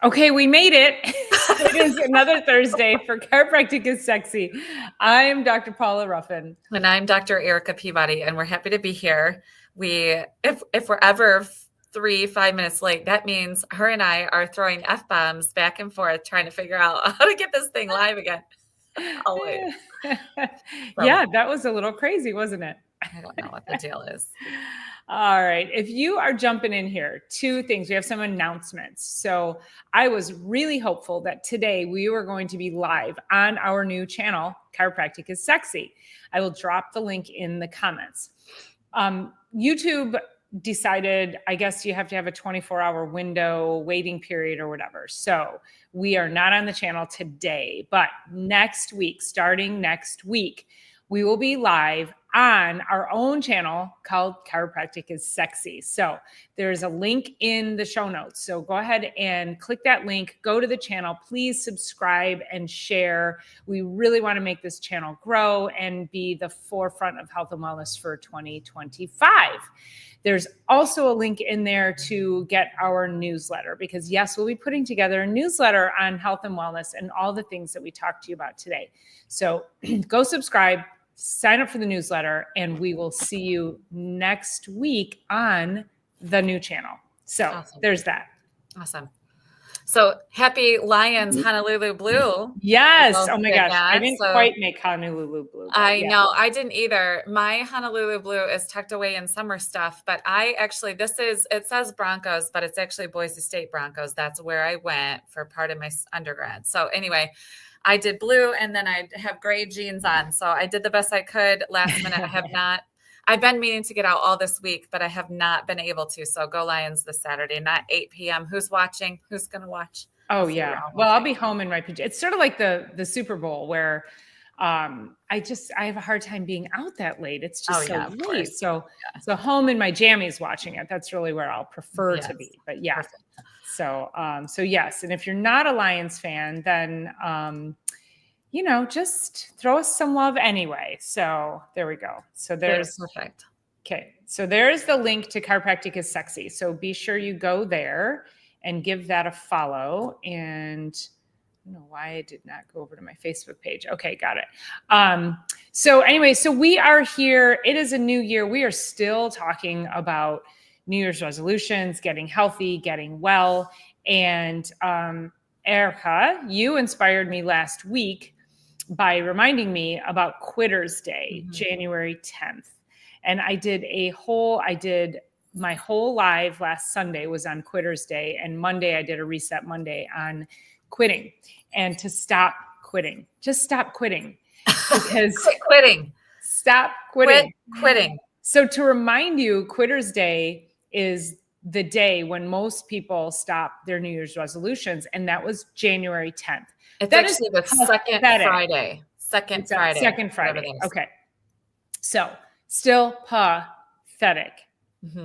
Okay, we made it. It is another Thursday for Chiropractic is Sexy. I'm Dr. Paula Ruffin. And I'm Dr. Erica Peabody, and we're happy to be here. If we're ever 5 minutes late, that means her and I are throwing F-bombs back and forth, trying to figure out how to get this thing live again. Always. Yeah, that was a little crazy, wasn't it? I don't know what the deal is. All right. If you are jumping in here, two things. We have some announcements. So I was really hopeful that today we were going to be live on our new channel, Chiropractic is Sexy. I will drop the link in the comments. YouTube decided, I guess you have to have a 24-hour window waiting period or whatever. So we are not on the channel today, but next week, starting next week, we will be live on our own channel called Chiropractic is Sexy. So there's a link in the show notes. So go ahead and click that link, go to the channel, please subscribe and share. We really want to make this channel grow and be the forefront of health and wellness for 2025. There's also a link in there to get our newsletter because yes, we'll be putting together a newsletter on health and wellness and all the things that we talked to you about today. So go subscribe, sign up for the newsletter, and we will see you next week on the new channel. So awesome. There's that. Awesome. So happy Lions Honolulu Blue. Yes. Oh my gosh. I didn't quite make Honolulu Blue. I know. I didn't either. My Honolulu Blue is tucked away in summer stuff, but it says Broncos, but it's actually Boise State Broncos. That's where I went for part of my undergrad. So anyway, I did blue and then I have gray jeans on. So I did the best I could last minute. I've been meaning to get out all this week, but I have not been able to. So go Lions this Saturday, not 8 p.m. Who's watching? Who's going to watch? Oh yeah. Well, I'll be home in my pajamas. It's sort of like the Super Bowl where I have a hard time being out that late. It's just late. So home in my jammies watching it. That's really where I'll prefer to be. But yeah. Perfect. So yes. And if you're not a Lions fan, then, just throw us some love anyway. So there we go. So there's perfect. Okay. So there's the link to Chiropractic is Sexy. So be sure you go there and give that a follow. And I don't know why I did not go over to my Facebook page. Okay. Got it. So anyway, so we are here. It is a new year. We are still talking about New Year's resolutions, getting healthy, getting well. And Erica, you inspired me last week by reminding me about Quitter's Day, January 10th. And I did my whole live last Sunday was on Quitter's Day. And Monday, I did a Reset Monday on quitting and to stop quitting. Just stop quitting. Because Quit quitting. Stop quitting. Quit quitting. So to remind you, Quitter's Day is the day when most people stop their New Year's resolutions. And that was January 10th. It's actually the second Friday. Second Friday. Okay. So still pathetic,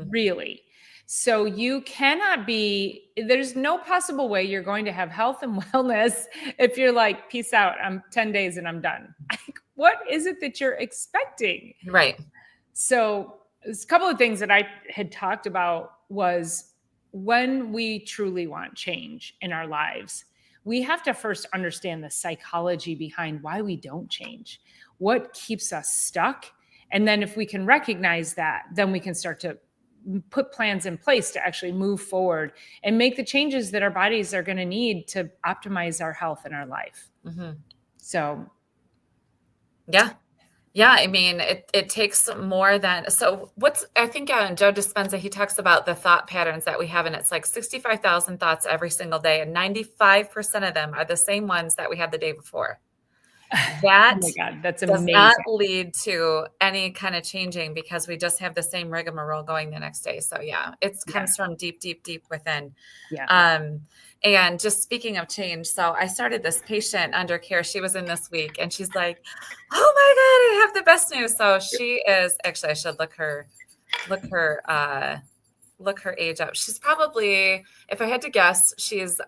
really. So you cannot there's no possible way you're going to have health and wellness if you're like, peace out, I'm 10 days and I'm done. What is it that you're expecting? Right. So there's a couple of things that I had talked about was when we truly want change in our lives, we have to first understand the psychology behind why we don't change, what keeps us stuck. And then if we can recognize that, then we can start to put plans in place to actually move forward and make the changes that our bodies are going to need to optimize our health and our life. So. Yeah. Yeah, I mean, it takes more than, I think Joe Dispenza, he talks about the thought patterns that we have, and it's like 65,000 thoughts every single day, and 95% of them are the same ones that we had the day before. That oh my God, that's does amazing. Not lead to any kind of changing because we just have the same rigmarole going the next day. So yeah, it comes from deep, deep, deep within. Yeah. And just speaking of change, so I started this patient under care. She was in this week and she's like, oh my God, I have the best news. So she is actually, I should look her age up. She's probably, if I had to guess, she's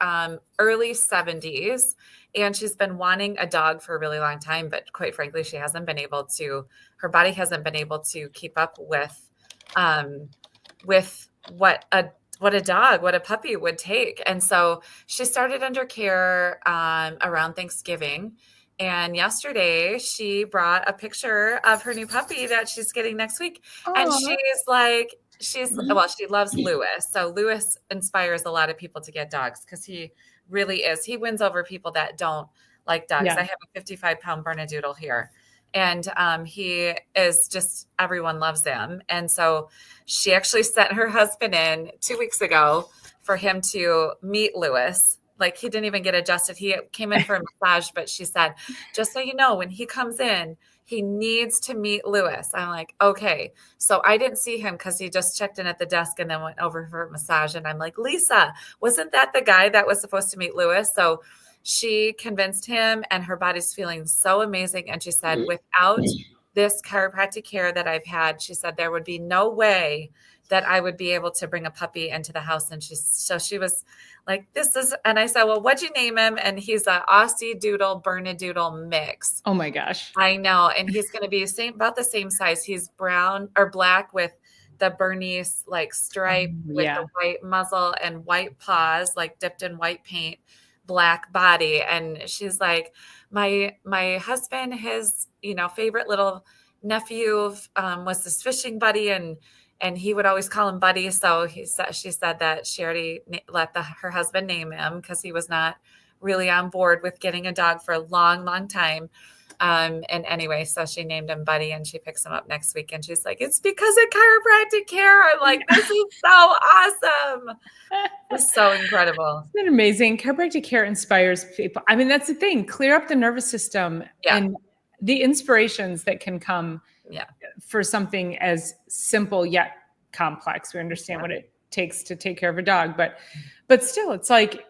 early 70s. And she's been wanting a dog for a really long time, but quite frankly, her body hasn't been able to keep up with what what a puppy would take. And so she started under care around Thanksgiving. And yesterday she brought a picture of her new puppy that she's getting next week. And Oh, well, she loves Lewis. So Lewis inspires a lot of people to get dogs because he really is. He wins over people that don't like dogs. yeah. I have a 55-pound Bernedoodle here. And he is just, everyone loves him. And so she actually sent her husband in 2 weeks ago for him to meet Lewis. Like he didn't even get adjusted. He came in for a massage, but she said, just so you know, when he comes in, he needs to meet Lewis. I'm like, okay. So I didn't see him because he just checked in at the desk and then went over for a massage. And I'm like, Lisa, wasn't that the guy that was supposed to meet Lewis? So she convinced him and her body's feeling so amazing. And she said, without this chiropractic care that I've had, she said, there would be no way that I would be able to bring a puppy into the house. And she was like, and I said, well, what'd you name him? And he's a Aussie Doodle Bernedoodle mix. Oh my gosh. I know. And he's going to be about the same size. He's brown or black with the Bernese like stripe with the white muzzle and white paws, like dipped in white paint, black body. And she's like, my husband, his, favorite little nephew was this fishing buddy, and he would always call him Buddy. So she said that she already let her husband name him because he was not really on board with getting a dog for a long, long time. And anyway, so she named him Buddy, and she picks him up next week. And she's like, it's because of chiropractic care. I'm like, this is so awesome. It's so incredible. Isn't it amazing? Chiropractic care inspires people. I mean, that's the thing. Clear up the nervous system and the inspirations that can come for something as simple yet complex. We understand what it takes to take care of a dog, but still, it's like,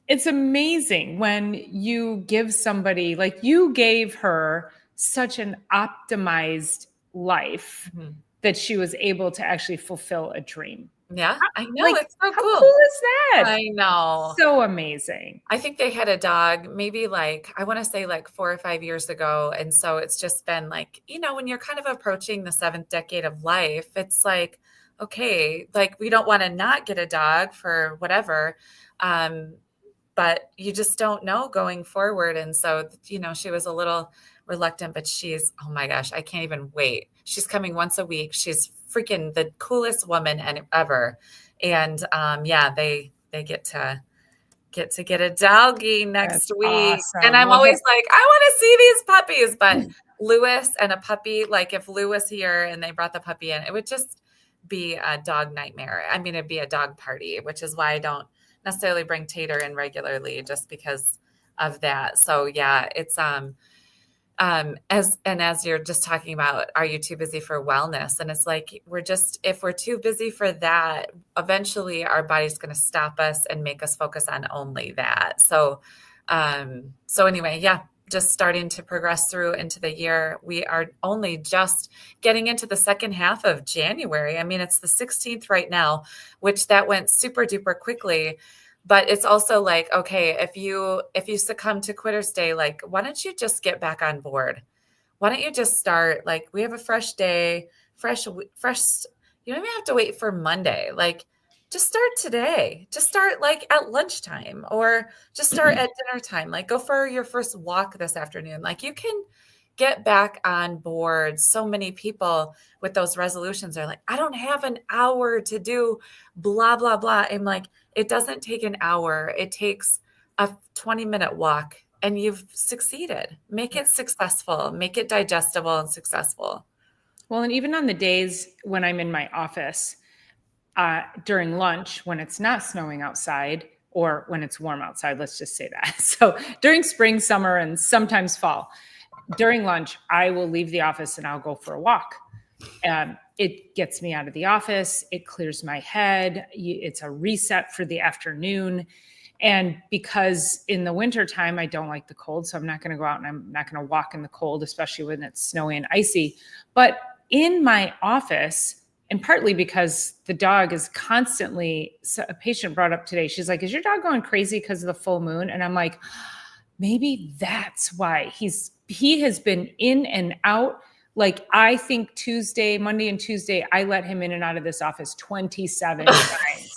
it's amazing when you give somebody, like you gave her such an optimized life that she was able to actually fulfill a dream. Yeah, I know. Like, it's so how cool. cool is that? I know. So amazing. I think they had a dog maybe I want to say 4 or 5 years ago. And so it's just been when you're kind of approaching the 7th decade of life, it's like, okay, we don't want to not get a dog for whatever. But you just don't know going forward. And so, she was a little reluctant, but oh my gosh, I can't even wait. She's coming once a week. She's freaking the coolest woman ever. And they get to get a doggy next week. Awesome. And I'm always like, I want to see these puppies. But Lewis and a puppy, if Lewis here and they brought the puppy in, it would just be a dog nightmare. I mean, it'd be a dog party, which is why I don't necessarily bring Tater in regularly, just because of that. So yeah, it's as you're just talking about, are you too busy for wellness? And it's like, if we're too busy for that, eventually our body's going to stop us and make us focus on only that. So anyway, just starting to progress through into the year. We are only just getting into the second half of January. I mean, it's the 16th right now, which that went super duper quickly. But it's also like, okay, if you succumb to Quitter's Day, why don't you just get back on board? Why don't you just start? We have a fresh day, fresh. You don't even have to wait for Monday. Just start today. Just start at lunchtime, or just start at dinner time. Go for your first walk this afternoon. You can get back on board. So many people with those resolutions are like, I don't have an hour to do blah, blah, blah. I'm like, it doesn't take an hour. It takes a 20-minute walk, and you've succeeded. Make it successful, make it digestible and successful. Well, and even on the days when I'm in my office, during lunch, when it's not snowing outside or when it's warm outside, let's just say that. So during spring, summer, and sometimes fall, during lunch, I will leave the office and I'll go for a walk. It gets me out of the office. It clears my head. It's a reset for the afternoon. And because in the wintertime, I don't like the cold, so I'm not going to go out and I'm not going to walk in the cold, especially when it's snowy and icy. But in my office, and partly because the dog is constantly, so a patient brought up today, she's like, is your dog going crazy because of the full moon? And I'm like, maybe that's why he has been in and out. I think Monday and Tuesday, I let him in and out of this office 27 times.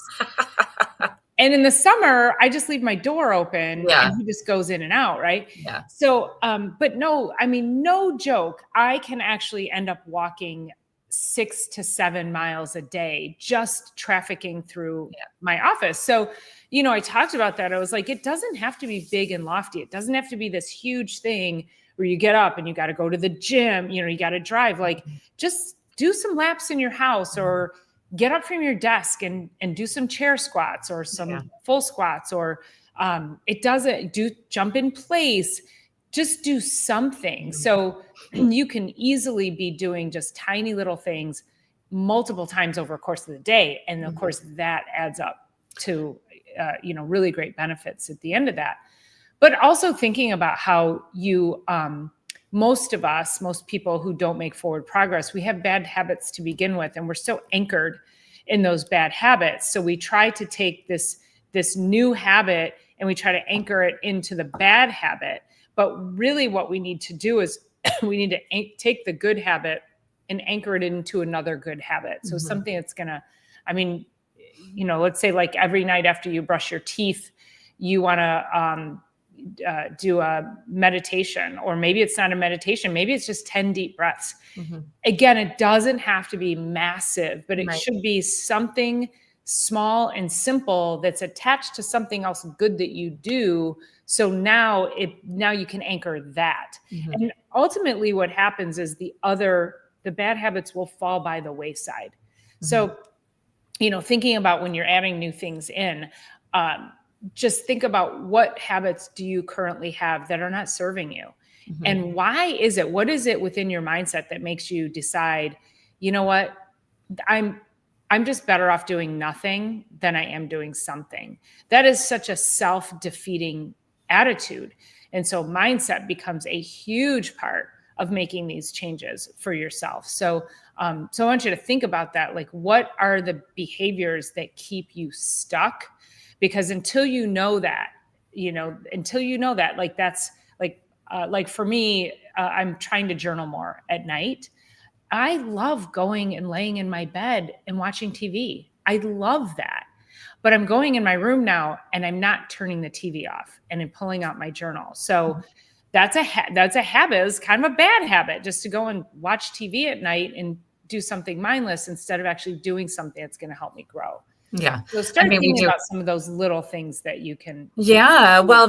And in the summer, I just leave my door open Yeah. and he just goes in and out. Right. Yeah. So, but no, I mean, no joke. I can actually end up walking 6 to 7 miles a day, just trafficking through my office. So, I talked about that. I was like, it doesn't have to be big and lofty. It doesn't have to be this huge thing where you get up and you got to go to the gym, you got to drive, like just do some laps in your house or get up from your desk and do some chair squats or some full squats, or it doesn't jump in place, just do something. So you can easily be doing just tiny little things multiple times over the course of the day. And of course that adds up to, really great benefits at the end of that. But also thinking about how most people who don't make forward progress, we have bad habits to begin with, and we're so anchored in those bad habits. So we try to take this new habit and we try to anchor it into the bad habit. But really what we need to do is we need to take the good habit and anchor it into another good habit. So something that's let's say like every night after you brush your teeth, you want to do a meditation, or maybe it's not a meditation. Maybe it's just 10 deep breaths. Again, it doesn't have to be massive, but it should be something small and simple that's attached to something else good that you do. So now you can anchor that. And ultimately what happens is the bad habits will fall by the wayside. So, thinking about when you're adding new things in, just think about what habits do you currently have that are not serving you? And why is it? What is it within your mindset that makes you decide, you know what, I'm just better off doing nothing than I am doing something? That is such a self-defeating attitude. And so mindset becomes a huge part of making these changes for yourself. So I want you to think about that. Like, what are the behaviors that keep you stuck? Because until you know that, like that's like for me, I'm trying to journal more at night. I love going and laying in my bed and watching TV. I love that. But I'm going in my room now and I'm not turning the TV off and I'm pulling out my journal. So that's a habit. It's kind of a bad habit, just to go and watch TV at night and do something mindless instead of actually doing something that's going to help me grow. Yeah. So start thinking about some of those little things that you can. Yeah. Well,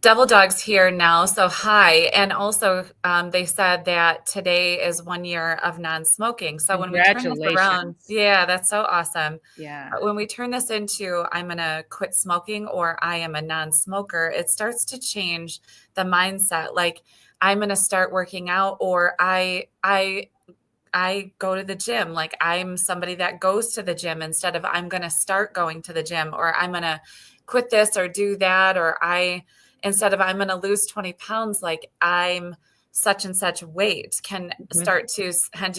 Devil Dog's here now. So hi. And also they said that today is 1 year of non-smoking. So when we turn this around, that's so awesome. Yeah. When we turn this into, I'm going to quit smoking, or I am a non-smoker, it starts to change the mindset. Like, I'm going to start working out, or I go to the gym. Like, I'm somebody that goes to the gym instead of I'm going to start going to the gym, or I'm going to quit this or do that. Or instead of I'm going to lose 20 pounds, like I'm such and such weight, can start to head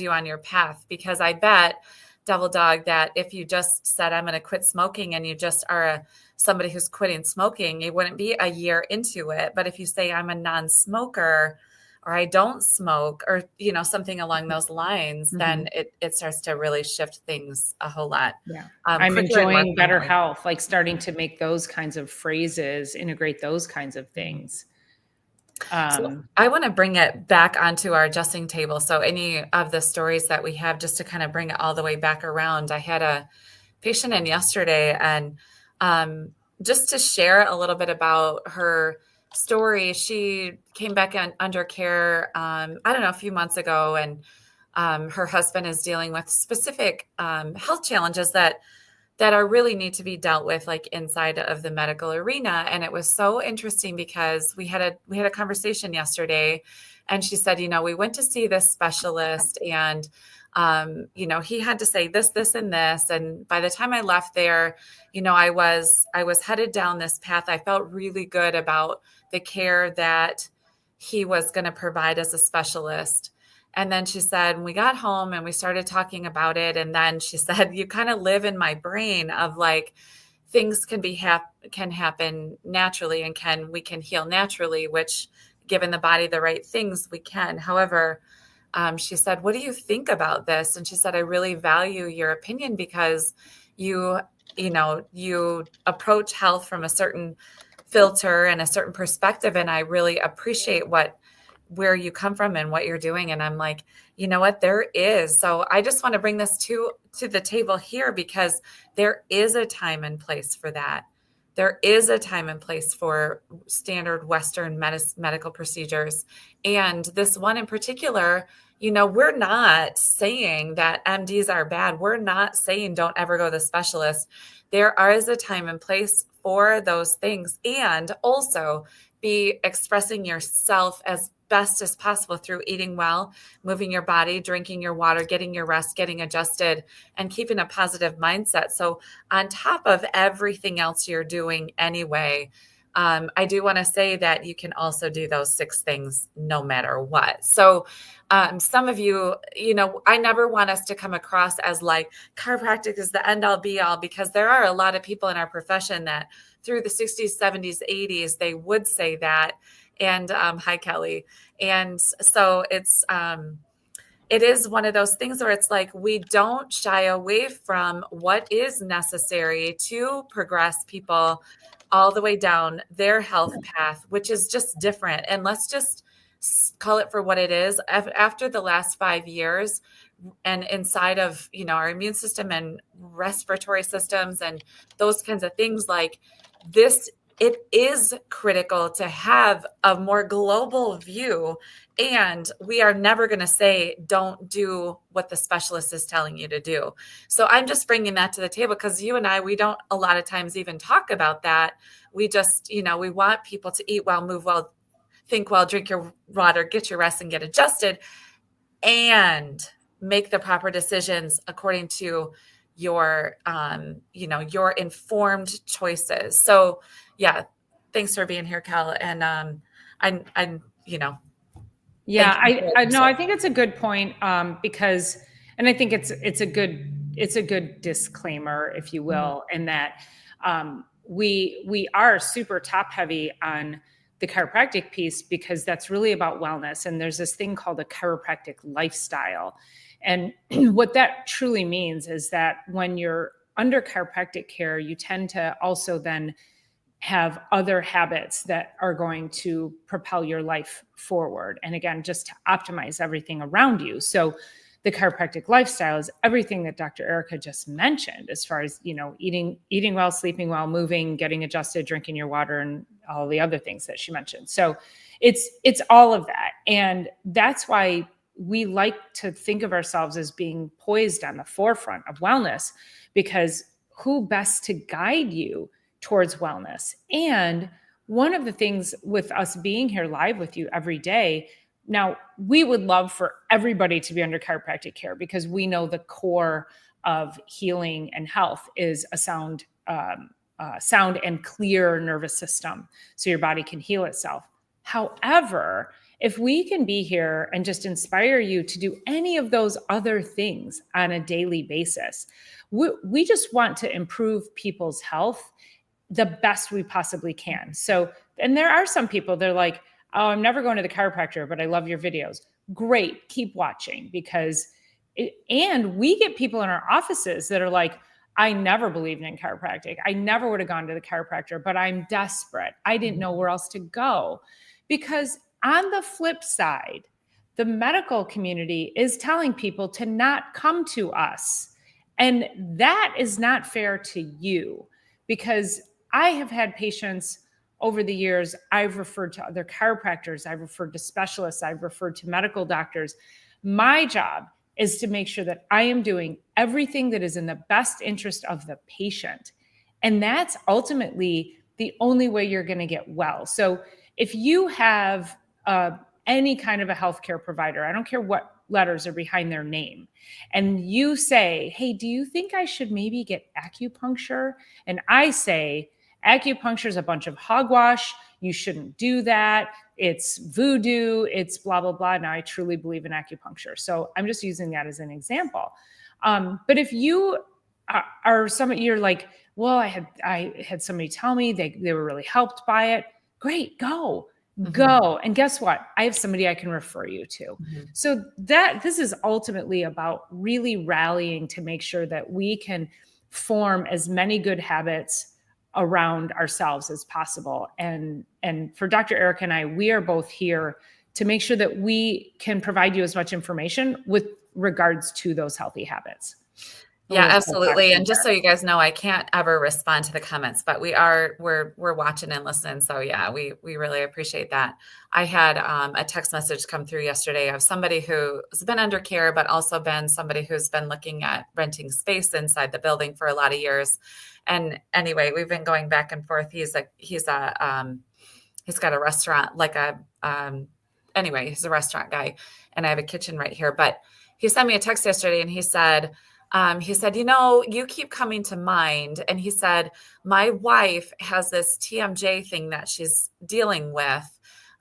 you on your path. Because I bet, Devil Dog, that if you just said, I'm going to quit smoking, and you just are somebody who's quitting smoking, it wouldn't be a year into it. But if you say I'm a non-smoker, or I don't smoke, or, something along those lines, then it starts to really shift things a whole lot. Yeah. I'm enjoying better health, like starting to make those kinds of phrases, integrate those kinds of things. So I want to bring it back onto our adjusting table. So any of the stories that we have, just to kind of bring it all the way back around. I had a patient in yesterday, and just to share a little bit about her story. She came back under care, a few months ago, and her husband is dealing with specific health challenges that are really need to be dealt with, like inside of the medical arena. And it was so interesting because we had a conversation yesterday, and she said, we went to see this specialist, and he had to say this, and this. And by the time I left there, I was headed down this path. I felt really good about the care that he was going to provide as a specialist. And then she said, when we got home and we started talking about it, and then she said, you kind of live in my brain of like, things can happen naturally, and we can heal naturally, which, given the body the right things, we can. However, she said, what do you think about this? And she said, I really value your opinion, because you you approach health from a certain filter and a certain perspective. And I really appreciate where you come from and what you're doing. And I'm like, you know what, there is. So I just want to bring this to the table here, because there is a time and place for that. There is a time and place for standard Western medical procedures. And this one in particular, we're not saying that MDs are bad. We're not saying don't ever go to the specialist. There is a time and place for those things. And also be expressing yourself as best as possible through eating well, moving your body, drinking your water, getting your rest, getting adjusted, and keeping a positive mindset. So on top of everything else you're doing anyway, I do want to say that you can also do those 6 things no matter what. So some of you, I never want us to come across as like chiropractic is the end all be all, because there are a lot of people in our profession that through the 60s, 70s, 80s, they would say that. And hi, Kelly. And so it is one of those things where it's like, we don't shy away from what is necessary to progress people all the way down their health path, which is just different. And let's just call it for what it is. After the last 5 years, and inside of, our immune system and respiratory systems and those kinds of things, like this, it is critical to have a more global view. And we are never going to say, don't do what the specialist is telling you to do. So I'm just bringing that to the table, because you and I, we don't a lot of times even talk about that. We just, we want people to eat well, move well, think well, drink your water, get your rest, and get adjusted, and make the proper decisions according to your, your informed choices. So yeah, thanks for being here, Cal. And yeah, I think it's a good point, because, and I think it's a good disclaimer, if you will, in that we are super top heavy on the chiropractic piece, because that's really about wellness. And there's this thing called a chiropractic lifestyle. And what that truly means is that when you're under chiropractic care, you tend to also then have other habits that are going to propel your life forward. And again, just to optimize everything around you. So the chiropractic lifestyle is everything that Dr. Erica just mentioned, as far as, eating well, sleeping well, moving, getting adjusted, drinking your water, and all the other things that she mentioned. So it's all of that. And that's why we like to think of ourselves as being poised on the forefront of wellness, because who best to guide you towards wellness? And one of the things with us being here live with you every day, now we would love for everybody to be under chiropractic care, because we know the core of healing and health is a sound and clear nervous system, so your body can heal itself. However, if we can be here and just inspire you to do any of those other things on a daily basis, we just want to improve people's health the best we possibly can. So, and there are some people, they're like, oh, I'm never going to the chiropractor, but I love your videos. Great, keep watching, because and we get people in our offices that are like, I never believed in chiropractic. I never would have gone to the chiropractor, but I'm desperate. I didn't know where else to go. Because on the flip side, the medical community is telling people to not come to us. And that is not fair to you, because I have had patients over the years, I've referred to other chiropractors, I've referred to specialists, I've referred to medical doctors. My job is to make sure that I am doing everything that is in the best interest of the patient. And that's ultimately the only way you're going to get well. So if you have any kind of a healthcare provider, I don't care what letters are behind their name, and you say, hey, do you think I should maybe get acupuncture? And I say, acupuncture is a bunch of hogwash. You shouldn't do that. It's voodoo. It's blah, blah, blah. Now, I truly believe in acupuncture. So I'm just using that as an example. But if you are you're like, well, I had somebody tell me they were really helped by it. Great, go. And guess what? I have somebody I can refer you to. So this is ultimately about really rallying to make sure that we can form as many good habits around ourselves as possible. And for Dr. Eric and I, we are both here to make sure that we can provide you as much information with regards to those healthy habits. Yeah, absolutely. And just so you guys know, I can't ever respond to the comments, but we're watching and listening. So yeah, we really appreciate that. I had a text message come through yesterday of somebody who's been under care, but also been somebody who's been looking at renting space inside the building for a lot of years. And anyway, we've been going back and forth. He's got a restaurant, anyway, he's a restaurant guy, and I have a kitchen right here. But he sent me a text yesterday, and he said, you keep coming to mind. And he said, my wife has this TMJ thing that she's dealing with.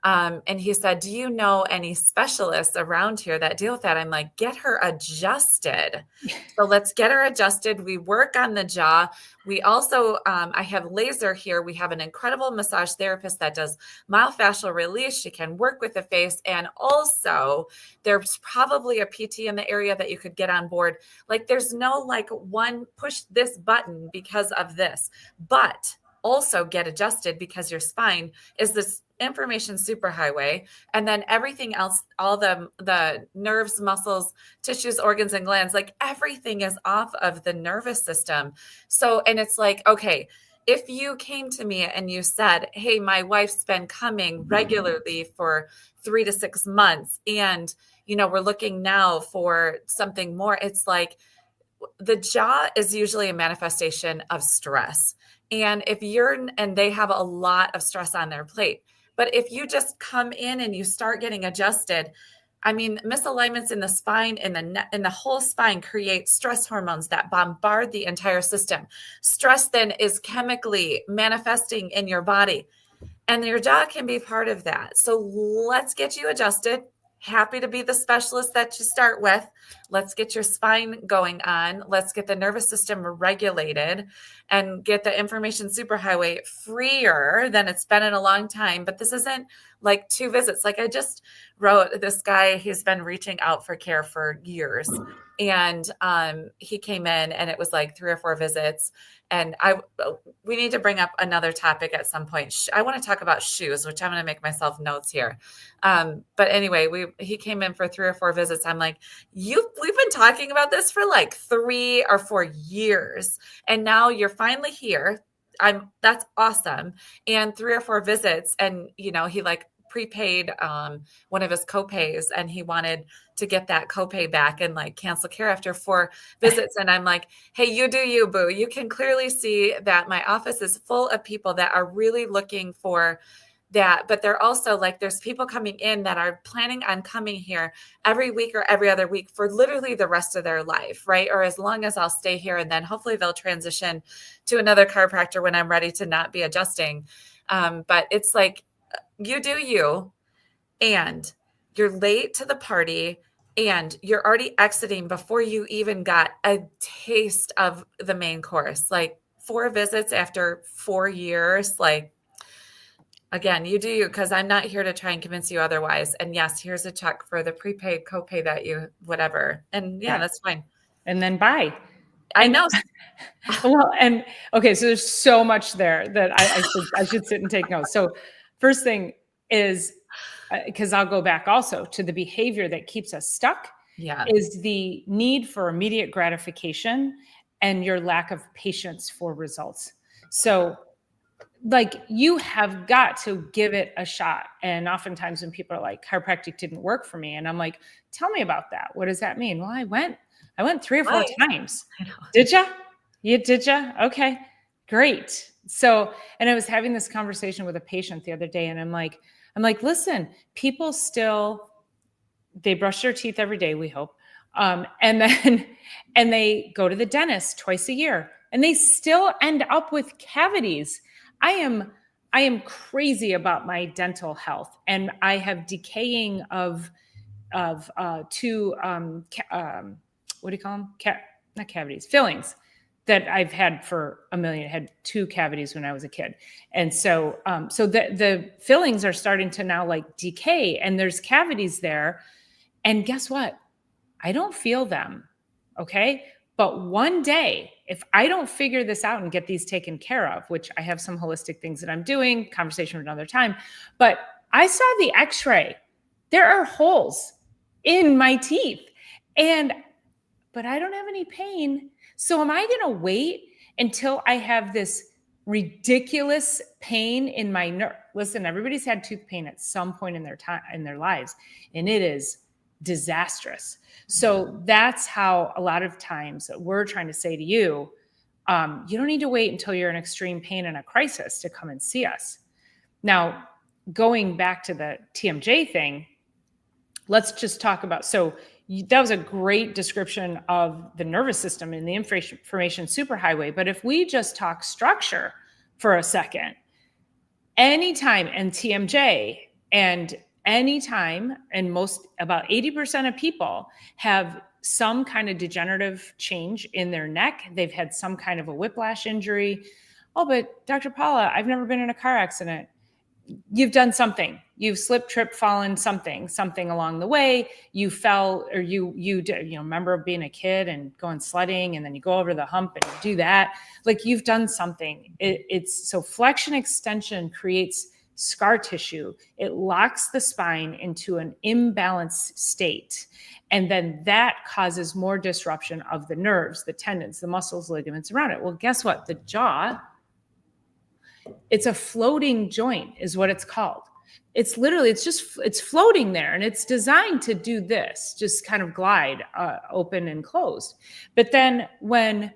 And he said, do you know any specialists around here that deal with that? I'm like, get her adjusted. So let's get her adjusted. We work on the jaw. We also, I have laser here. We have an incredible massage therapist that does myofascial release. She can work with the face. And also there's probably a PT in the area that you could get on board. Like there's no one push this button because of this, but also get adjusted because your spine is this information superhighway, and then everything else, all the nerves, muscles, tissues, organs, and glands, like everything is off of the nervous system. So, and it's like, okay, if you came to me and you said, hey, my wife's been coming regularly for 3 to 6 months, and we're looking now for something more, it's like the jaw is usually a manifestation of stress. And and they have a lot of stress on their plate. But if you just come in and you start getting adjusted, I mean, misalignments in the spine and the whole spine create stress hormones that bombard the entire system. Stress then is chemically manifesting in your body, and your jaw can be part of that. So let's get you adjusted. Happy to be the specialist that you start with. Let's get your spine going on. Let's get the nervous system regulated and get the information superhighway freer than it's been in a long time. But this isn't like 2 visits. Like I just wrote this guy, he's been reaching out for care for years. And he came in and it was like 3 or 4 visits. And we need to bring up another topic at some point. I want to talk about shoes, which I'm going to make myself notes here. But anyway, he came in for 3 or 4 visits. I'm like, we've been talking about this for like 3 or 4 years. And now you're finally here. That's awesome. And 3 or 4 visits. And, he prepaid one of his copays, and he wanted to get that copay back and cancel care after 4 visits. And I'm like, hey, you do you, boo. You can clearly see that my office is full of people that are really looking for that. But they're also there's people coming in that are planning on coming here every week or every other week for literally the rest of their life, right? Or as long as I'll stay here, and then hopefully they'll transition to another chiropractor when I'm ready to not be adjusting. But it's like, you do you, and you're late to the party, and you're already exiting before you even got a taste of the main course. 4 visits after 4 years, again, you do you, because I'm not here to try and convince you otherwise. And yes, here's a check for the prepaid copay that you, whatever. And yeah, that's fine. And then bye. I know. Well, and okay, so there's so much there that I should sit and take notes. So first thing is, because I'll go back also to the behavior that keeps us stuck, is the need for immediate gratification and your lack of patience for results. So you have got to give it a shot. And oftentimes when people are like, chiropractic didn't work for me, and I'm like, tell me about that. What does that mean? Well, I went 3 or 4 times. Did you? Did you? Okay, great. So, and I was having this conversation with a patient the other day, and I'm like, listen, people still, they brush their teeth every day, we hope. And they go to the dentist twice a year, and they still end up with cavities. I am crazy about my dental health, and I have decaying of 2, what do you call them? Not cavities, fillings that I've had for a million. I had 2 cavities when I was a kid. And so, the fillings are starting to now decay, and there's cavities there. And guess what? I don't feel them. Okay. But one day if I don't figure this out and get these taken care of, which I have some holistic things that I'm doing, conversation for another time, but I saw the x-ray. There are holes in my teeth, but I don't have any pain. So am I going to wait until I have this ridiculous pain in my nerve? Listen, everybody's had tooth pain at some point in their lives, and it is disastrous. So that's how a lot of times we're trying to say to you, you don't need to wait until you're in extreme pain and a crisis to come and see us. Now, going back to the TMJ thing, let's just talk about, so that was a great description of the nervous system and the information superhighway. But if we just talk structure for a second, anytime, and TMJ, and anytime, and about 80% of people have some kind of degenerative change in their neck. They've had some kind of a whiplash injury. Oh, but Dr. Paula, I've never been in a car accident. You've done something. You've slipped, tripped, fallen, something along the way. You fell, or you remember being a kid and going sledding, and then you go over the hump and you do that. Like, you've done something. It's so flexion extension creates scar tissue. It locks the spine into an imbalanced state. And then that causes more disruption of the nerves, the tendons, the muscles, ligaments around it. Well, guess what? The jaw, it's a floating joint is what it's called. It's literally, it's floating there, and it's designed to do this, just kind of glide open and closed. But then when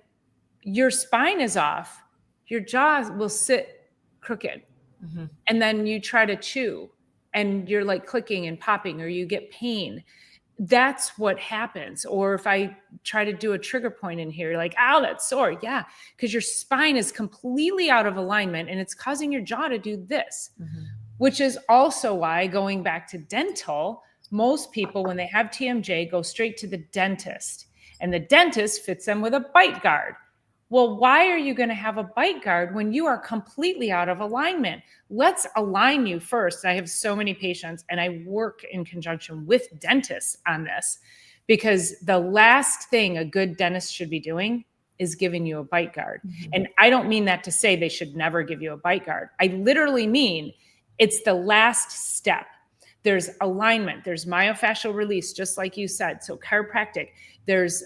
your spine is off, your jaw will sit crooked. Mm-hmm. And then you try to chew and you're like clicking and popping, or you get pain. That's what happens. Or if I try to do a trigger point in here, like, ow, that's sore. Yeah, because your spine is completely out of alignment and it's causing your jaw to do this, mm-hmm. which is also why, going back to dental, most people, when they have TMJ, go straight to the dentist, and the dentist fits them with a bite guard. Well, why are you going to have a bite guard when you are completely out of alignment? Let's align you first. I have so many patients, and I work in conjunction with dentists on this, because the last thing a good dentist should be doing is giving you a bite guard. Mm-hmm. And I don't mean that to say they should never give you a bite guard. I literally mean it's the last step. There's alignment, there's myofascial release, just like you said. So chiropractic, there's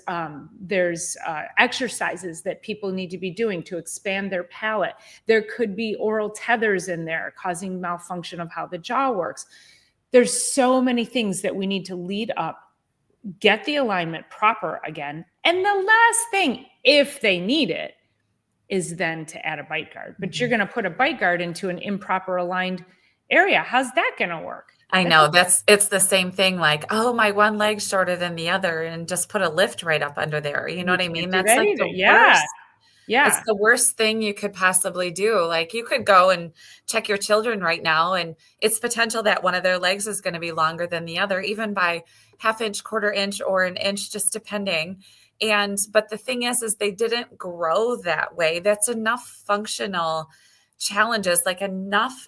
exercises that people need to be doing to expand their palate. There could be oral tethers in there causing malfunction of how the jaw works. There's so many things that we need to lead up, get the alignment proper again. And the last thing, if they need it, is then to add a bite guard. But you're going to put a bite guard into an improper aligned area. How's that going to work? I know it's the same thing. Like, oh, my one leg's shorter than the other, and just put a lift right up under there. You know what I mean? That's like the worst. Yeah. It's the worst thing you could possibly do. Like, you could go and check your children right now, and it's potential that one of their legs is going to be longer than the other, even by half inch, quarter inch, or an inch, just depending. But the thing is they didn't grow that way. That's enough functional challenges, like enough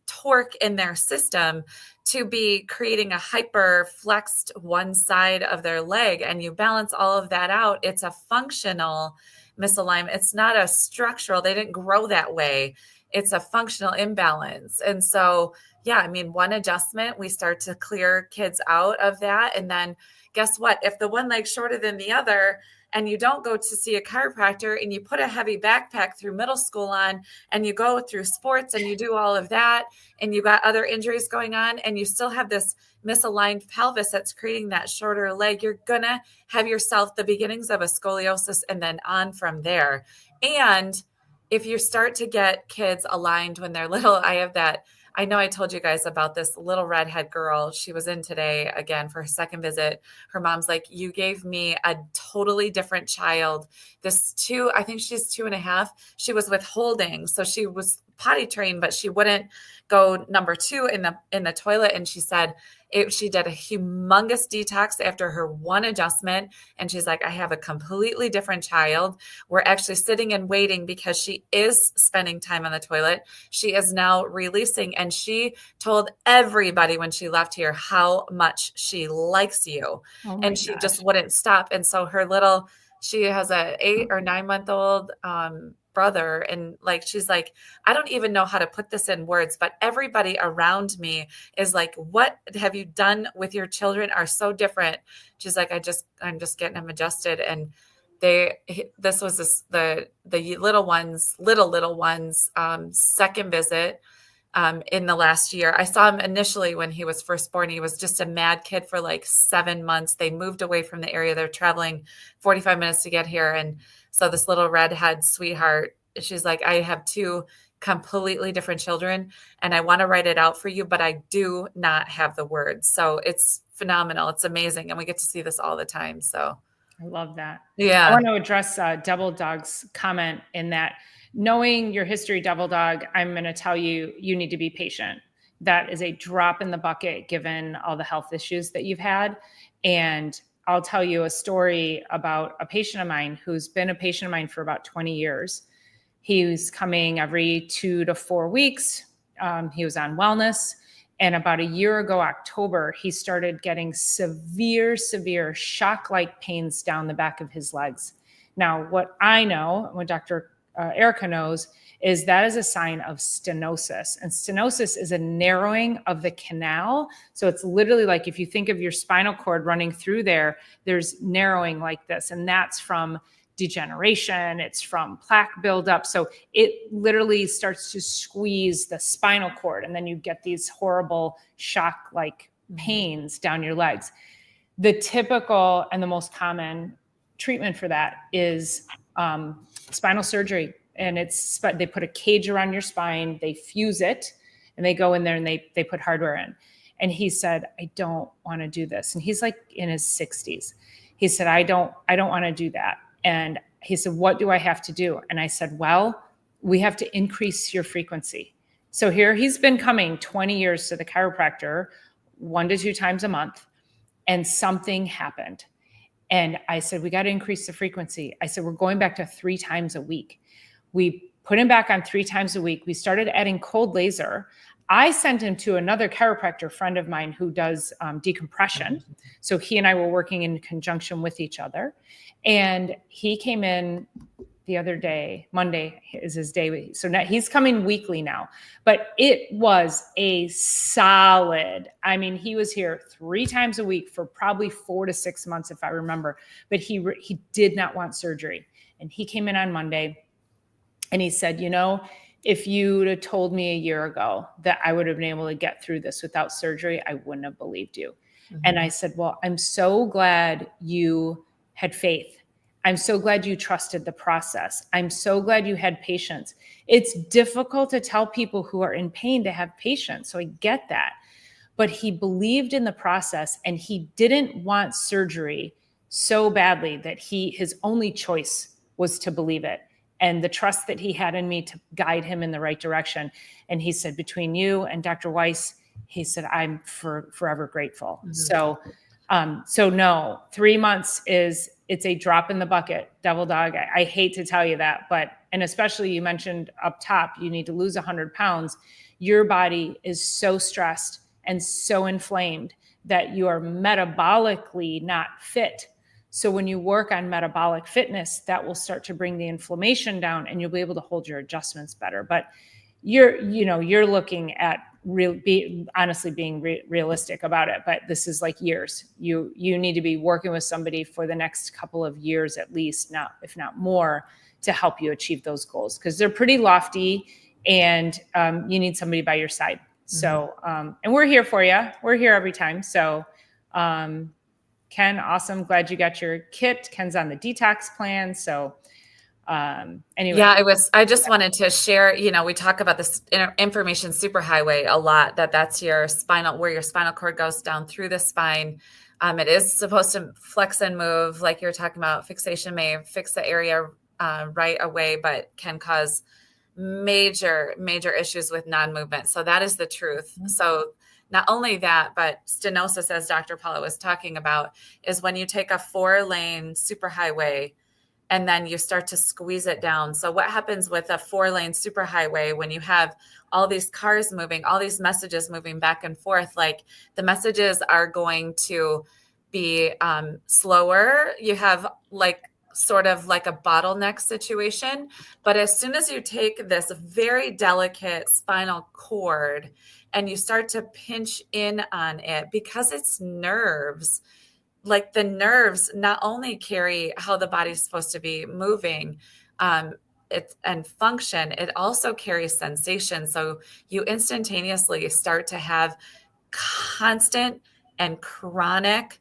torque in their system to be creating a hyper flexed one side of their leg. And you balance all of that out. It's a functional misalignment. It's not a structural. They didn't grow that way. It's a functional imbalance. And so, yeah, I mean, one adjustment, we start to clear kids out of that. And then guess what? If the one leg's shorter than the other, and you don't go to see a chiropractor, and you put a heavy backpack through middle school on, and you go through sports and you do all of that, and you got other injuries going on, and you still have this misaligned pelvis that's creating that shorter leg, you're going to have yourself the beginnings of a scoliosis and then on from there. And if you start to get kids aligned when they're little, I know I told you guys about this little redhead girl. She was in today again for her second visit. Her mom's like, you gave me a totally different child. I think she's 2.5. She was withholding. So she was potty trained, but she wouldn't go number 2 in the toilet. And she said she did a humongous detox after her one adjustment. And she's like, I have a completely different child. We're actually sitting and waiting because she is spending time on the toilet. She is now releasing. And she told everybody when she left here how much she likes you. And she just wouldn't stop. And so her little She has a 8 or 9 month old brother. And like, she's like, I don't even know how to put this in words, but everybody around me is like, what have you done with your children are so different. She's like, I'm just getting them adjusted. And this was the little ones, second visit in the last year. I saw him initially when he was first born. He was just a mad kid for like 7 months. They moved away from the area. They're traveling 45 minutes to get here. And so this little redhead sweetheart, she's like, I have two completely different children and I want to write it out for you, but I do not have the words. So it's phenomenal. It's amazing. And we get to see this all the time. So I love that. yeah. I want to address Devil Dog's comment in that knowing your history, Devil Dog, I'm going to tell you, you need to be patient. That is a drop in the bucket given all the health issues that you've had. And I'll tell you a story about a patient of mine who's been a patient of mine for about 20 years. He was coming every 2 to 4 weeks. He was on wellness. And about a year ago, October, he started getting severe shock-like pains down the back of his legs. Now, what I know, what Dr. Erica knows, is that is a sign of stenosis. And stenosis is a narrowing of the canal. So it's literally like if you think of your spinal cord running through there, there's narrowing like this. And that's from degeneration, it's from plaque buildup. So it literally starts to squeeze the spinal cord, and then you get these horrible shock-like pains down your legs. The typical and the most common treatment for that is spinal surgery. And they put a cage around your spine, they fuse it, and they go in there and they put hardware in. And he said, I don't want to do this. And he's like in his 60s. He said, I don't want to do that. And he said, what do I have to do? And I said, well, we have to increase your frequency. So here he's been coming 20 years to the chiropractor 1 to 2 times a month, and something happened. And I said, we got to increase the frequency. I said, we're going back to 3 times a week. We put him back on 3 times a week. We started adding cold laser. I sent him to another chiropractor friend of mine who does decompression. So he and I were working in conjunction with each other. And he came in the other day, Monday is his day. So now he's coming weekly now, but it was a solid, I mean, he was here 3 times a week for probably 4 to 6 months, if I remember, but he did not want surgery. And he came in on Monday and he said, if you'd have told me a year ago that I would have been able to get through this without surgery, I wouldn't have believed you. Mm-hmm. And I said, well, I'm so glad you had faith. I'm so glad you trusted the process. I'm so glad you had patience. It's difficult to tell people who are in pain to have patience. So I get that. But he believed in the process and he didn't want surgery so badly that his only choice was to believe it. And the trust that he had in me to guide him in the right direction. And he said, between you and Dr. Weiss, he said, I'm forever grateful. Mm-hmm. So no, 3 months it's a drop in the bucket, Devil Dog. I hate to tell you that, and especially you mentioned up top, you need to lose 100 pounds. Your body is so stressed and so inflamed that you are metabolically not fit. So when you work on metabolic fitness, that will start to bring the inflammation down and you'll be able to hold your adjustments better. But you're looking at being realistic about it, but this is like years. You need to be working with somebody for the next couple of years, at least, if not more, to help you achieve those goals. Cause they're pretty lofty and you need somebody by your side. Mm-hmm. So, and we're here for you. We're here every time. So, Ken, awesome. Glad you got your kit. Ken's on the detox plan. So anyway. Yeah, I just wanted to share, we talk about this information superhighway a lot, that's where your spinal cord goes down through the spine. It is supposed to flex and move like you're talking about. Fixation may fix the area right away, but can cause major issues with non-movement. So that is the truth. Mm-hmm. So not only that, but stenosis, as Dr. Paula was talking about, is when you take a 4-lane superhighway and then you start to squeeze it down. So what happens with a 4-lane superhighway when you have all these cars moving, all these messages moving back and forth, like the messages are going to be slower. You have like sort of like a bottleneck situation. But as soon as you take this very delicate spinal cord and you start to pinch in on it, because it's nerves, like the nerves not only carry how the body's supposed to be moving, and function, it also carries sensation. So you instantaneously start to have constant and chronic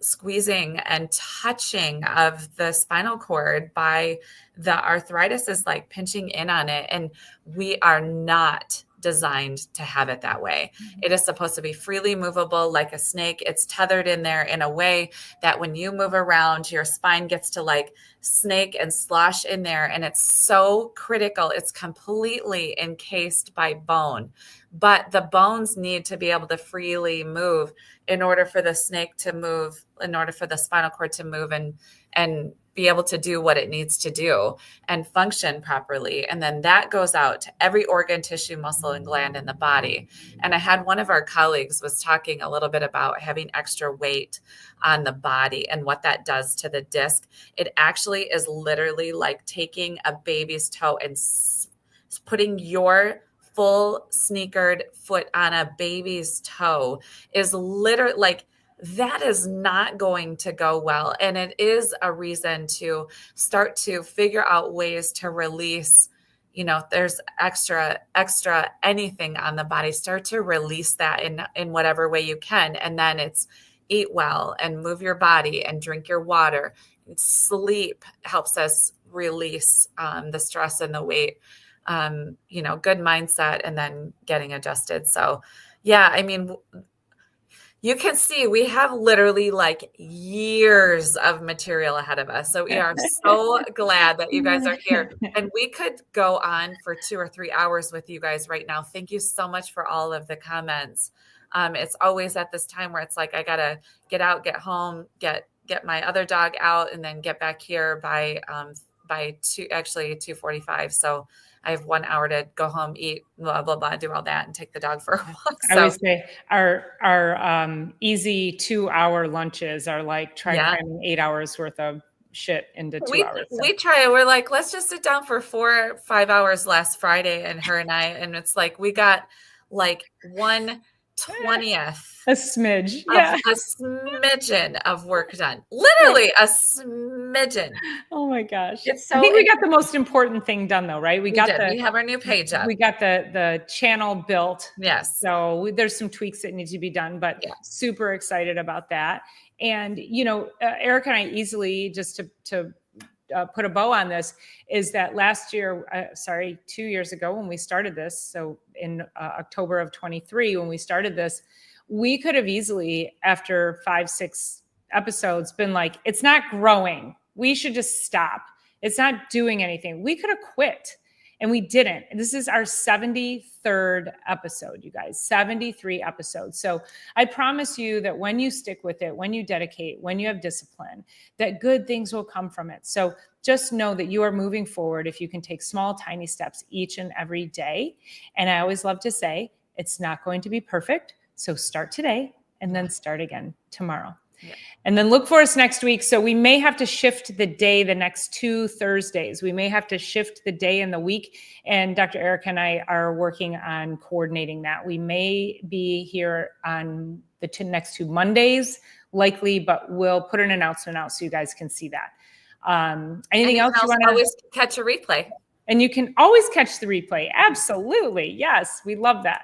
squeezing and touching of the spinal cord by the arthritis is like pinching in on it. And we are not designed to have it that way. It is supposed to be freely movable like a snake. It's tethered in there in a way that when you move around, your spine gets to like snake and slosh in there. And it's so critical. It's completely encased by bone, but the bones need to be able to freely move in order for the snake to move, in order for the spinal cord to move and be able to do what it needs to do and function properly. And then that goes out to every organ, tissue, muscle, and gland in the body. And I had one of our colleagues was talking a little bit about having extra weight on the body and what that does to the disc. It actually is literally like taking a baby's toe and putting your full sneakered foot on a baby's toe is literally like, that is not going to go well. And it is a reason to start to figure out ways to release, you know, there's extra anything on the body, start to release that in whatever way you can. And then it's eat well and move your body and drink your water. Sleep helps us release the stress and the weight, you know, good mindset, and then getting adjusted. So yeah, I mean, you can see we have literally like years of material ahead of us. So we are so glad that you guys are here. And we could go on for 2 or 3 hours with you guys right now. Thank you so much for all of the comments. It's always at this time where it's like, I got to get out, get home, get my other dog out, and then get back here by 2:45. So I have 1 hour to go home, eat, blah, blah, blah, do all that and take the dog for a walk. So, I always say our easy 2-hour lunches are like cramming 8 hours worth of shit into 2 hours. So. We try it. We're like, let's just sit down for 4 or 5 hours last Friday, and her and I, and it's like, we got like 1/20th. A smidge. A smidgen of work done. Literally a smidgen. Oh my gosh. It's so, I think we got the most important thing done though, right? We have our new page up. We got the channel built. Yes. So there's some tweaks that need to be done, but super excited about that. And, you know, Eric and I easily, just to put a bow on this, is that last year, 2 years ago when we started this, so in October of 23, when we started this, we could have easily, after 5-6 episodes, been like, it's not growing. We should just stop. It's not doing anything. We could have quit, and we didn't. And this is our 73rd episode, you guys, 73 episodes. So I promise you that when you stick with it, when you dedicate, when you have discipline, that good things will come from it. So just know that you are moving forward if you can take small, tiny steps each and every day. And I always love to say, it's not going to be perfect. So start today and then start again tomorrow. Yeah. And then look for us next week. So we may have to shift the day the next 2 Thursdays. We may have to shift the day in the week. And Dr. Eric and I are working on coordinating that. We may be here on the next 2 Mondays, likely, but we'll put an announcement out so you guys can see that. Anything else you want to always catch a replay? And you can always catch the replay. Absolutely. Yes. We love that.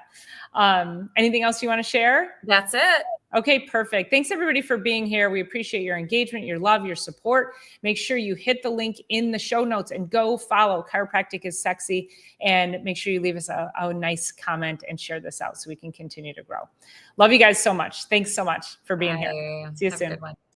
Anything else you want to share? That's it. Okay, perfect. Thanks everybody for being here. We appreciate your engagement, your love, your support. Make sure you hit the link in the show notes and go follow Chiropractic is Sexy, and make sure you leave us a nice comment and share this out so we can continue to grow. Love you guys so much. Thanks so much for being here. See you soon.